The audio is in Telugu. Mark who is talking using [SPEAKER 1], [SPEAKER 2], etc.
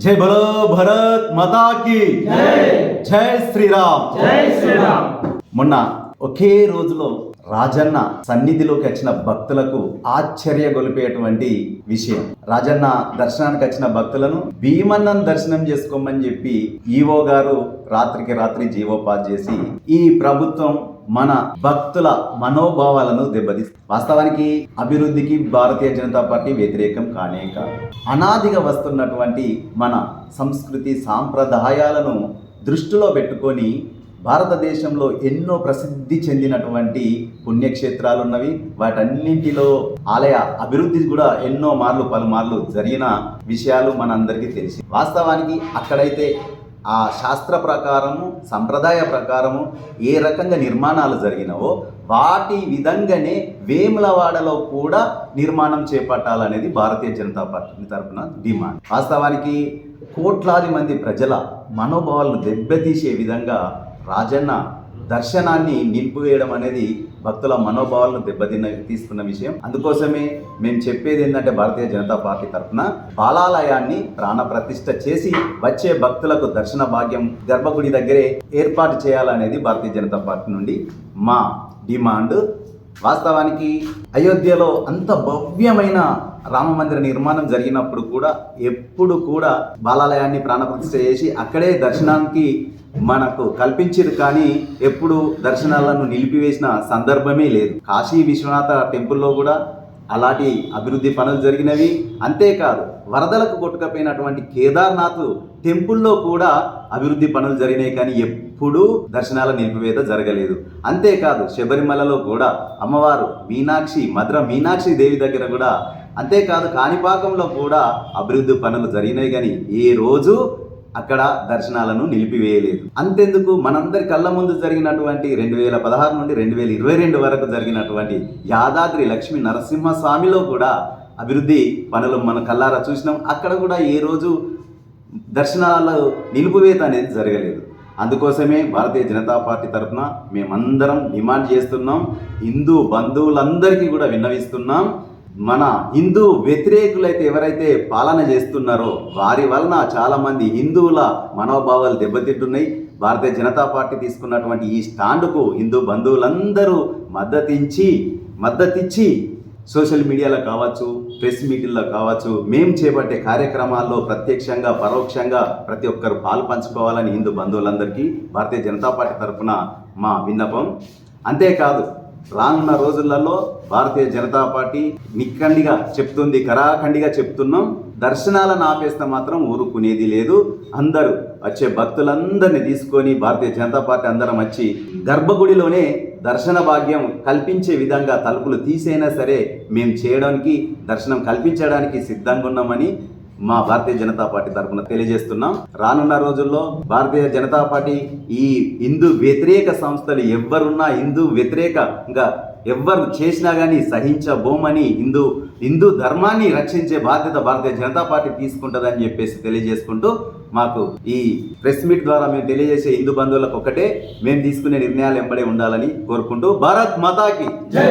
[SPEAKER 1] జై బలో భరత్ మాతా కీ జై శ్రీరామ్. మొన్న ఒకే రోజులో రాజన్న సన్నిధిలోకి వచ్చిన భక్తులకు ఆశ్చర్యగొలిపేటువంటి విషయం. రాజన్న దర్శనానికి వచ్చిన భక్తులను భీమన్నను దర్శనం చేసుకోమని చెప్పి ఈవో గారు రాత్రికి రాత్రి జీవో పాస్ చేసి ఈ ప్రభుత్వం మన భక్తుల మనోభావాలను దెబ్బతీస్తుంది. వాస్తవానికి అభివృద్ధికి భారతీయ జనతా పార్టీ వ్యతిరేకం కానే కాదు. అనాదిగా వస్తున్నటువంటి మన సంస్కృతి సాంప్రదాయాలను దృష్టిలో పెట్టుకొని భారతదేశంలో ఎన్నో ప్రసిద్ధి చెందినటువంటి పుణ్యక్షేత్రాలు ఉన్నవి. వాటన్నింటిలో ఆలయ అభివృద్ధి కూడా ఎన్నో మార్లు పలుమార్లు జరిగిన విషయాలు మనందరికీ తెలిసి, వాస్తవానికి అక్కడైతే ఆ శాస్త్ర ప్రకారము సంప్రదాయ ప్రకారము ఏ రకంగా నిర్మాణాలు జరిగినవో వాటి విధంగానే వేములవాడలో కూడా నిర్మాణం చేపట్టాలనేది భారతీయ జనతా పార్టీ తరఫున డిమాండ్. వాస్తవానికి కోట్లాది మంది ప్రజల మనోభావాలను దెబ్బతీసే విధంగా రాజన్న దర్శనాన్ని నిలిపివేయడం అనేది భక్తుల మనోభావాలను తీసుకున్న విషయం. అందుకోసమే మేము చెప్పేది ఏంటంటే భారతీయ జనతా పార్టీ తరఫున బాలాలయాన్ని ప్రాణప్రతిష్ఠ చేసి వచ్చే భక్తులకు దర్శన భాగ్యం గర్భగుడి దగ్గరే ఏర్పాటు చేయాలనేది భారతీయ జనతా పార్టీ నుండి మా డిమాండ్. వాస్తవానికి అయోధ్యలో అంత భవ్యమైన రామ మందిర నిర్మాణం జరిగినప్పుడు కూడా ఎప్పుడు కూడా బాలాలయాన్ని ప్రాణప్రతిష్ఠ చేసి అక్కడే దర్శనానికి మనకు కల్పించారు, కానీ ఎప్పుడు దర్శనాలను నిలిపివేసిన సందర్భమే లేదు. కాశీ విశ్వనాథ టెంపుల్లో కూడా అలాంటి అభివృద్ధి పనులు జరిగినవి. అంతేకాదు వరదలకు కొట్టుకపోయినటువంటి కేదార్నాథ్ టెంపుల్లో కూడా అభివృద్ధి పనులు జరిగినాయి, కానీ ఎప్పుడూ దర్శనాల నిలిపివేత జరగలేదు. అంతేకాదు శబరిమలలో కూడా అమ్మవారు మధుర మీనాక్షి దేవి దగ్గర కూడా, అంతేకాదు కాణిపాకంలో కూడా అభివృద్ధి పనులు జరిగినాయి, కానీ ఏ రోజు అక్కడ దర్శనాలను నిలిపివేయలేదు. అంతెందుకు మనందరి కళ్ళ ముందు జరిగినటువంటి 2016 నుండి 2022 వరకు జరిగినటువంటి యాదాద్రి లక్ష్మీ నరసింహస్వామిలో కూడా అభివృద్ధి పనులు మన కళ్ళారా చూసినాం. అక్కడ కూడా ఏ రోజు దర్శనాల నిలిపివేత అనేది జరగలేదు. అందుకోసమే భారతీయ జనతా పార్టీ తరఫున మేమందరం డిమాండ్ చేస్తున్నాం. హిందూ బంధువులందరికీ కూడా విన్నవిస్తున్నాం. మన హిందూ వ్యతిరేకులైతే ఎవరైతే పాలన చేస్తున్నారో వారి వలన చాలామంది హిందువుల మనోభావాలు దెబ్బతింటున్నాయి. భారతీయ జనతా పార్టీ తీసుకున్నటువంటి ఈ స్టాండ్కు హిందూ బంధువులందరూ మద్దతిచ్చి సోషల్ మీడియాలో కావచ్చు, ప్రెస్ మీటింగ్లో కావచ్చు, మేము చేపట్టే కార్యక్రమాల్లో ప్రత్యక్షంగా పరోక్షంగా ప్రతి ఒక్కరు పాలు పంచుకోవాలని హిందూ బంధువులందరికీ భారతీయ జనతా పార్టీ తరఫున మా విన్నపం. అంతేకాదు రానున్న రోజులలో భారతీయ జనతా పార్టీ నిఖండిగా చెప్తుంది, కరాఖండిగా చెప్తున్నాం, దర్శనాలను ఆపేస్తే మాత్రం ఊరుకునేది లేదు. అందరూ వచ్చే భక్తులందరినీ తీసుకొని భారతీయ జనతా పార్టీ అందరం వచ్చి గర్భగుడిలోనే దర్శన భాగ్యం కల్పించే విధంగా తలుపులు తీసైనా సరే మేము దర్శనం కల్పించడానికి సిద్ధంగా ఉన్నామని మా భారతీయ జనతా పార్టీ తరఫున తెలియజేస్తున్నాం. రానున్న రోజుల్లో భారతీయ జనతా పార్టీ ఈ హిందూ వ్యతిరేక సంస్థలు ఎవరున్నా హిందూ వ్యతిరేకంగా ఎవరు చేసినా కానీ సహించబోమని, హిందూ ధర్మాన్ని రక్షించే బాధ్యత భారతీయ జనతా పార్టీ తీసుకుంటుందని చెప్పేసి తెలియజేసుకుంటూ, మాకు ఈ ప్రెస్ మీట్ ద్వారా మేము తెలియజేసే హిందూ బంధువులకు ఒకటే, మేము తీసుకునే నిర్ణయాలు వెంబడే ఉండాలని కోరుకుంటూ భారత్ మాతాకి జై.